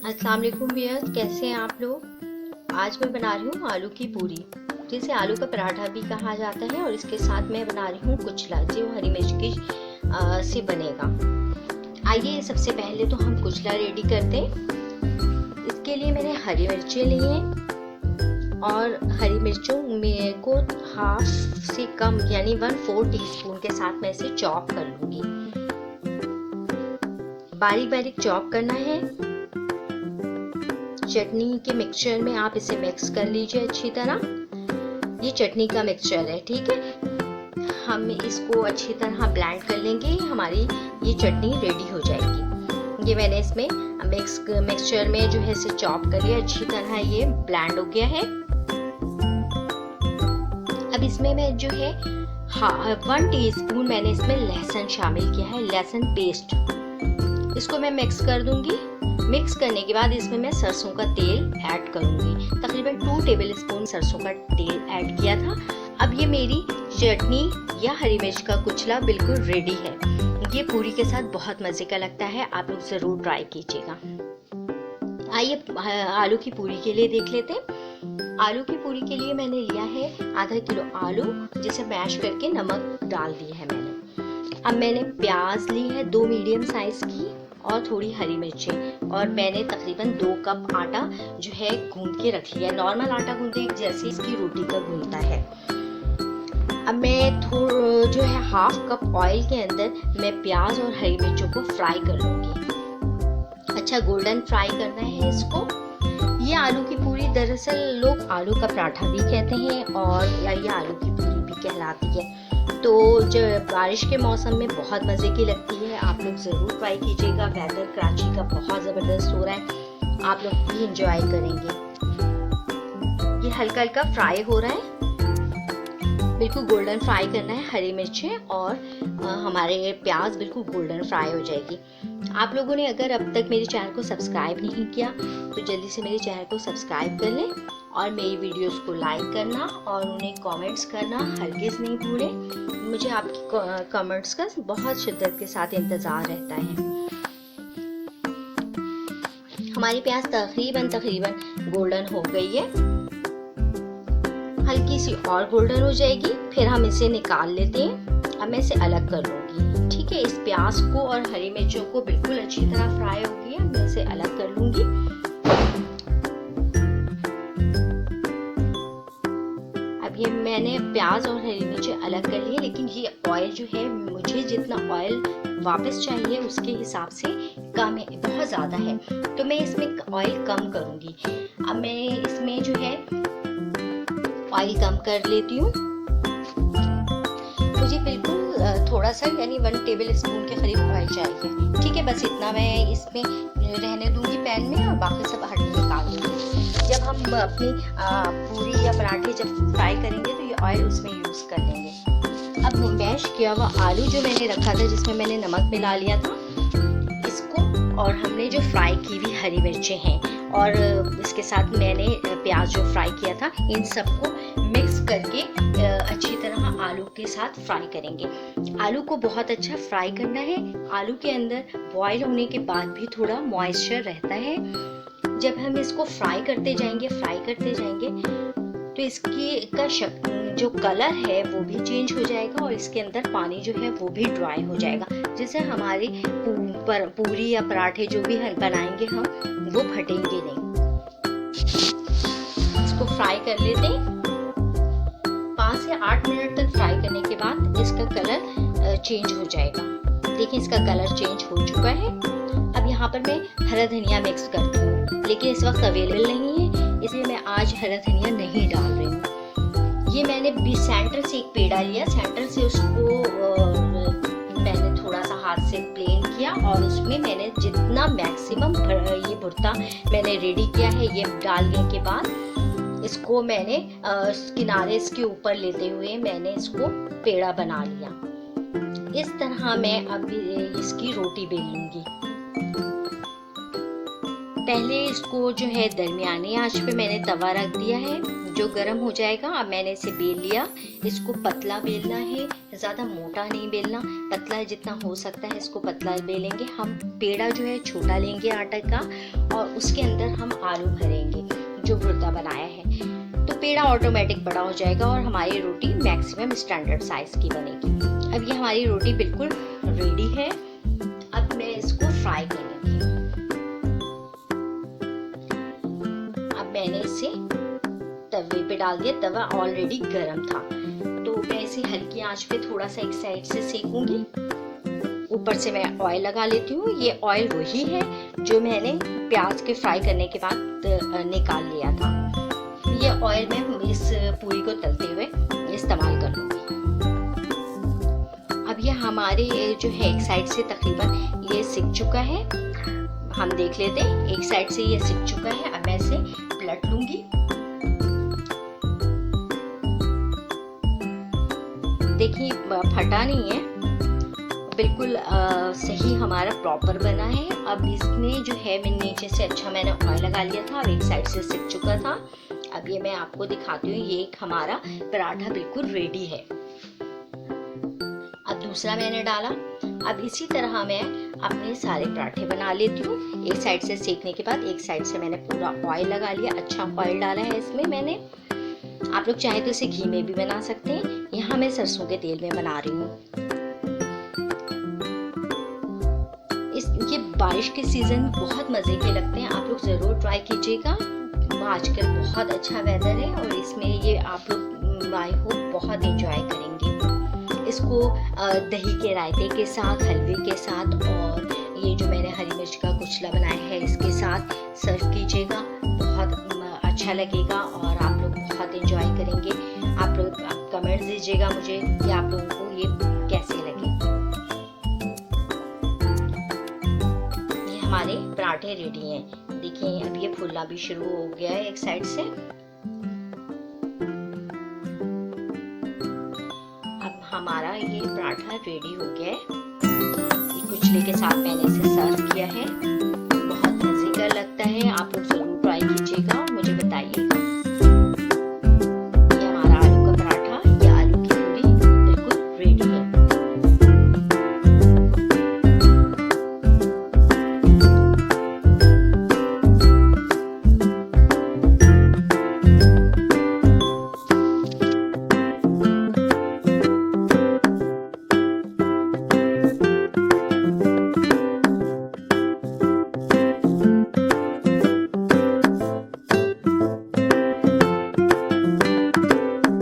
अस्सलाम वालेकुम व्यूअर्स, कैसे हैं आप लोग। आज मैं बना रही हूँ आलू की पूरी, जिसे आलू का पराठा भी कहा जाता है। और इसके साथ मैं बना रही हूँ कुचला, जो हरी मिर्च की से बनेगा। आइए सबसे पहले तो हम कुचला रेडी करते हैं। इसके लिए मैंने हरी मिर्चें ली हैं और हरी मिर्चों में को हाफ से कम यानी 1/4 टीस्पून के साथ मैं इसे चॉप कर लूँगी। बारीक बारीक चॉप करना है। चटनी के मिक्सचर में आप इसे मिक्स कर लीजिए अच्छी तरह। ये चटनी का मिक्सचर है, ठीक है। हम इसको अच्छी तरह ब्लेंड कर लेंगे, हमारी ये चटनी रेडी हो जाएगी। ये मैंने इसमें मिक्सचर में जो है इसे चॉप कर लिया, अच्छी तरह ये ब्लेंड हो गया है। अब इसमें मैं जो है 1 टीस्पून मैंने इसमें लहसुन शामिल किया है, लहसुन पेस्ट। इसको मैं मिक्स कर दूंगी। मिक्स करने के बाद इसमें मैं सरसों का तेल ऐड करूंगी। तकरीबन 2 टेबलस्पून सरसों का तेल ऐड किया था। अब ये मेरी चटनी या हरी मिर्च का कुचला बिल्कुल रेडी है। ये पूरी के साथ बहुत मज़े का लगता है, आप लोग ज़रूर ट्राई कीजिएगा। आइए आलू की पूरी के लिए देख लेते हैं। आलू की पूरी के लिए मैंने लिया है आधा किलो आलू, जिसे मैश करके नमक डाल दिया है मैंने। अब मैंने प्याज ली है 2 मीडियम साइज की और थोड़ी हरी मिर्चें, और मैंने तकरीबन 2 कप आटा जो है गूंद के रख लिया। नॉर्मल आटा गूंदे जैसे इसकी रोटी का गूंदता है। अब मैं जो है 1/2 कप ऑयल के अंदर मैं प्याज और हरी मिर्चों को फ्राई कर लूँगी। अच्छा गोल्डन फ्राई करना है इसको। ये आलू की पूरी दरअसल लोग आलू का पराठा भी कहते हैं और ये आलू की पूरी भी कहलाती है। तो जो बारिश के मौसम में बहुत मज़े की लगती है, आप लोग ज़रूर ट्राई कीजिएगा। वेदर कराची का बहुत ज़बरदस्त हो रहा है, आप लोग भी इंजॉय करेंगे। ये हल्का हल्का फ्राई हो रहा है, बिल्कुल गोल्डन फ्राई करना है। हरी मिर्चें और हमारे प्याज बिल्कुल गोल्डन फ्राई हो जाएगी। आप लोगों ने अगर अब तक मेरे चैनल को सब्सक्राइब नहीं किया तो जल्दी से मेरे चैनल को सब्सक्राइब कर लें और मेरी वीडियोस को लाइक करना और उन्हें कमेंट्स करना हरगिज़ नहीं भूलें। मुझे आपकी कमेंट्स का बहुत शिद्दत के साथ इंतज़ार रहता है। हमारी प्याज तकरीबन गोल्डन हो गई है, हल्की सी और गोल्डन हो जाएगी, फिर हम इसे निकाल लेते हैं। अब मैं इसे अलग कर लूँगी, ठीक है। इस प्याज को और हरी मिर्चों को बिल्कुल अच्छी तरह फ्राई हो गया, मैं इसे अलग कर लूँगी। अब ये मैंने प्याज और हरी मिर्चें अलग कर ली, लेकिन ये ऑयल जो है मुझे जितना ऑयल वापस चाहिए उसके हिसाब से कम है, बहुत ज़्यादा है, तो मैं इसमें ऑयल कम करूँगी। अब मैं इसमें जो है ऑयल कम कर लेती हूँ। मुझे बिल्कुल थोड़ा सा यानी 1 टेबलस्पून के करीब ऑयल चाहिए, ठीक है। बस इतना मैं इसमें रहने दूंगी पैन में और बाकी सब हट निकाल दूंगी। जब हम अपनी पूरी या पराठे जब फ्राई करेंगे तो ये ऑयल उसमें यूज़ कर लेंगे। अब मैश किया हुआ आलू जो मैंने रखा था, जिसमें मैंने नमक मिला लिया था, इसको और हमने जो फ्राई की हुई हरी मिर्चें हैं और इसके साथ मैंने प्याज जो फ्राई किया था, इन सबको मिक्स करके अच्छी तरह आलू के साथ फ्राई करेंगे। आलू को बहुत अच्छा फ्राई करना है। आलू के अंदर बॉईल होने के बाद भी थोड़ा मॉइस्चर रहता है। जब हम इसको फ्राई करते जाएंगे तो इसका जो कलर है वो भी चेंज हो जाएगा और इसके अंदर पानी जो है वो भी ड्राई हो जाएगा, जिससे हमारी पूरी या पराठे जो भी बनाएंगे हम वो फटेंगे नहीं। इसको फ्राई कर लेते हैं। 5 से 8 मिनट तक फ्राई करने के बाद इसका कलर चेंज हो जाएगा। देखिए इसका कलर चेंज हो चुका है। अब यहाँ पर मैं हरा धनिया मिक्स करती हूँ, लेकिन इस वक्त अवेलेबल नहीं है, इसलिए मैं आज हरा धनिया नहीं डाल रही हूँ। ये मैंने सेंटर से एक पेड़ा लिया, सेंटर से उसको मैंने थोड़ा सा हाथ से प्लेन किया और उसमें मैंने जितना मैक्सिमम ये भुर्ता मैंने रेडी किया है, ये डालने के बाद इसको मैंने किनारे इसके ऊपर लेते हुए मैंने इसको पेड़ा बना लिया। इस तरह मैं अब इसकी रोटी बेल लूंगी। पहले इसको जो है दरमियानी आंच पे मैंने तवा रख दिया है जो गर्म हो जाएगा। अब मैंने इसे बेल लिया। इसको पतला बेलना है, ज़्यादा मोटा नहीं बेलना, पतला जितना हो सकता है इसको पतला बेलेंगे। हम पेड़ा जो है छोटा लेंगे आटे का और उसके अंदर हम आलू भरेंगे जो भुर्ता बनाया है, तो पेड़ा ऑटोमेटिक बड़ा हो जाएगा और हमारी रोटी मैक्सिमम स्टैंडर्ड साइज की बनेगी। अब ये हमारी रोटी बिल्कुल रेडी है। अब मैं इसको फ्राई करूँगी। अब मैंने इसे तवे पे डाल दिया, तवा ऑलरेडी गर्म था, तो मैं इसे हल्की आंच पे थोड़ा सा एक साइड से सेकूंगी। ऊपर से मैं ऑयल लगा लेती हूँ। ये ऑयल वही है जो मैंने प्याज के फ्राई करने के बाद निकाल लिया था। ये ऑयल मैं इस पूरी को तलते हुए इस्तेमाल कर लूँगी। अब ये हमारे जो है एक साइड से तकरीबन ये सिक चुका है, हम देख लेते हैं। एक साइड से ये सिक चुका है। अब मैं इसे पलट लूंगी। देखिए फटा नहीं है, बिल्कुल सही हमारा प्रॉपर बना है। अब इसमें जो है मैं नीचे से अच्छा मैंने ऑयल लगा लिया था और एक साइड से सिक चुका था। अब ये मैं आपको दिखाती हूँ, ये एक हमारा पराठा बिल्कुल रेडी है। अब दूसरा मैंने डाला। अब इसी तरह मैं अपने सारे पराठे बना लेती हूँ। एक साइड से सेकने के बाद एक साइड से मैंने पूरा ऑयल लगा लिया, अच्छा ऑयल डाला है इसमें मैंने। आप लोग चाहे तो इसे घी में भी बना सकते हैं, यहाँ मैं सरसों के तेल में बना रही हूँ। ये बारिश के सीजन बहुत मजे के लगते हैं, आप लोग जरूर ट्राई कीजिएगा। आजकल बहुत अच्छा वेदर है और इसमें ये आप लोग आई होप बहुत एंजॉय करेंगे। इसको दही के रायते के साथ, हलवे के साथ और ये जो मैंने हरी मिर्च का कुचला बनाया है इसके साथ सर्व कीजिएगा, बहुत अच्छा लगेगा और आप लोग बहुत एंजॉय करेंगे। आप लोग कमेंट्स दीजिएगा मुझे कि आप लोगों को ये कैसे लगे। ये हमारे पराठे रेडी हैं। देखिए अब ये फूलना भी शुरू हो गया है एक साइड से। अब हमारा ये पराठा रेडी हो गया है। ये कुचले के साथ मैंने इसे सर्व किया है, बहुत मजे का लगता है। आप लोग